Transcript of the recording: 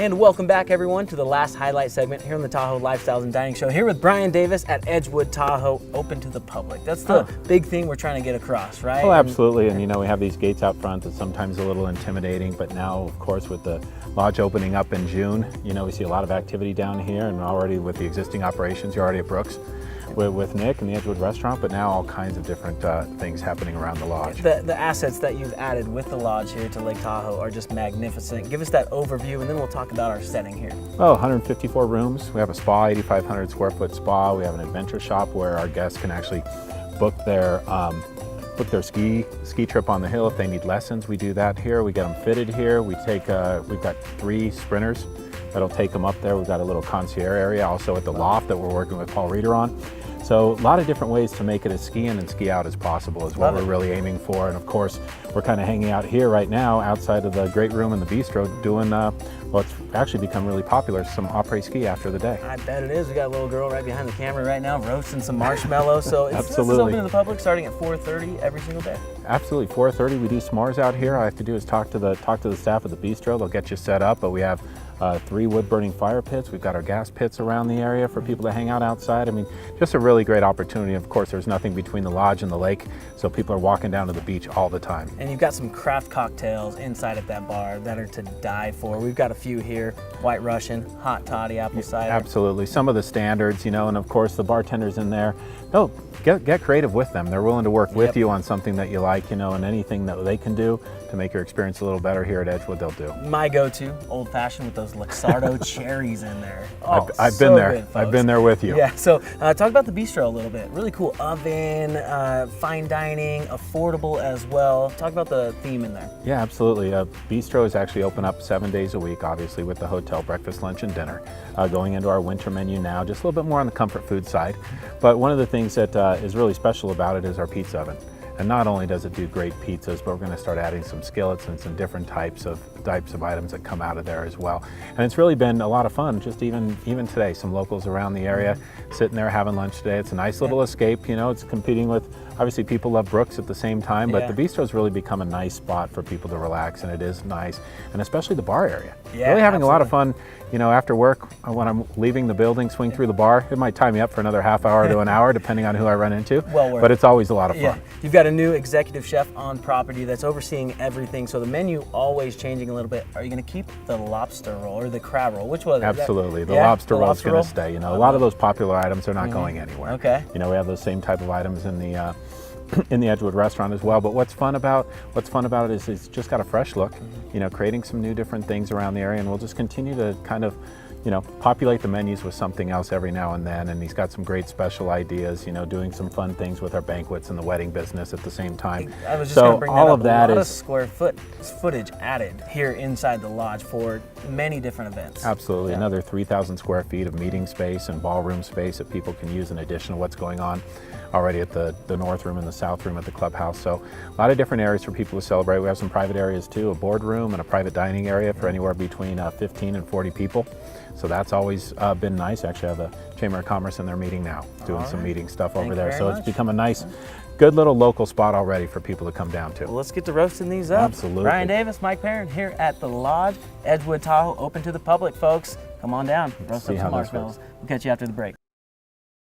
And welcome back, everyone, to the last highlight segment here on the Tahoe Lifestyles and Dining Show. Here with Brian Davis at Edgewood, Tahoe, open to the public. That's the big thing we're trying to get across, right? Oh, absolutely. And you know, we have these gates out front that's sometimes a little intimidating, but now, of course, with the lodge opening up in June, you know, we see a lot of activity down here, and already with the existing operations, you're already at Brooks with Nick and the Edgewood restaurant, but now all kinds of different things happening around the lodge. The assets that you've added with the lodge here to Lake Tahoe are just magnificent. Give us that overview, and then we'll talk about our setting here. Oh, 154 rooms. We have a spa, 8,500 square foot spa. We have an adventure shop where our guests can actually book their ski trip on the hill if they need lessons. We do that here. We get them fitted here. We've got 3 sprinters that'll take them up there. We've got a little concierge area also at the loft that we're working with Paul Reeder on. So a lot of different ways to make it as ski in and ski out as possible is what we're really aiming for. And of course, we're kind of hanging out here right now outside of the great room in the bistro doing what's actually become really popular, some après-ski after the day. I bet it is. We got a little girl right behind the camera right now roasting some marshmallows. So this is Absolutely. open to the public starting at 4:30 every single day. Absolutely, 4:30. We do s'mores out here. All I have to do is talk to the staff at the bistro. They'll get you set up, but we have 3 wood-burning fire pits. We've got our gas pits around the area for people to hang out outside. I mean, just a really great opportunity. Of course, there's nothing between the lodge and the lake, so people are walking down to the beach all the time. And you've got some craft cocktails inside at that bar that are to die for. We've got a few here: White Russian, hot toddy, apple cider. Absolutely, some of the standards, you know, and of course the bartenders in there, they'll get creative with them. They're willing to work with you on something that you like, you know, and anything that they can do to make your experience a little better here at Edgewood, they'll do. My go-to, old-fashioned with those Luxardo cherries in there. Oh, I've been there. Good, I've been there with you. Yeah, so talk about the bistro a little bit. Really cool oven, fine dining, affordable as well. Talk about the theme in there. Yeah, absolutely. Bistro is actually open up 7 days a week, obviously with the hotel breakfast, lunch, and dinner. Going into our winter menu now, just a little bit more on the comfort food side. But one of the things that is really special about it is our pizza oven. And not only does it do great pizzas, but we're going to start adding some skillets and some different types of items that come out of there as well. And it's really been a lot of fun, just even today. Some locals around the area sitting there having lunch today. It's a nice little escape, you know. It's competing with, obviously people love Brooks at the same time, but the bistro's really become a nice spot for people to relax, and it is nice, and especially the bar area. Yeah, really having a lot of fun, you know, after work when I'm leaving the building, swing through the bar. It might tie me up for another half hour to an hour, depending on who I run into, but it's always a lot of fun. Yeah. You've got a new executive chef on property that's overseeing everything, so the menu always changing a little bit. Are you going to keep the lobster roll or the crab roll? Which one? Absolutely. The lobster roll is going to stay. You know, a lot of those popular items are not going anywhere. Okay. You know, we have those same type of items in the in the Edgewood restaurant as well. But what's fun about it is it's just got a fresh look. You know, creating some new different things around the area, and we'll just continue to kind of, you know, populate the menus with something else every now and then. And he's got some great special ideas, you know, doing some fun things with our banquets and the wedding business at the same time. I was just going to bring that up. All of that a lot is of square footage added here inside the lodge for many different events. Absolutely. Another 3,000 square feet of meeting space and ballroom space that people can use in addition to what's going on already at the north room and the south room at the clubhouse. So a lot of different areas for people to celebrate. We have some private areas too, a boardroom and a private dining area for anywhere between 15 and 40 people. So that's always been nice. Actually, I have the Chamber of Commerce in their meeting now, doing some meeting stuff over there. So it's become a nice, good little local spot already for people to come down to. Well, let's get to roasting these up. Absolutely. Brian Davis, Mike Perrin here at the Lodge, Edgewood, Tahoe, open to the public, folks. Come on down, roast up some marshmallows. We'll catch you after the break.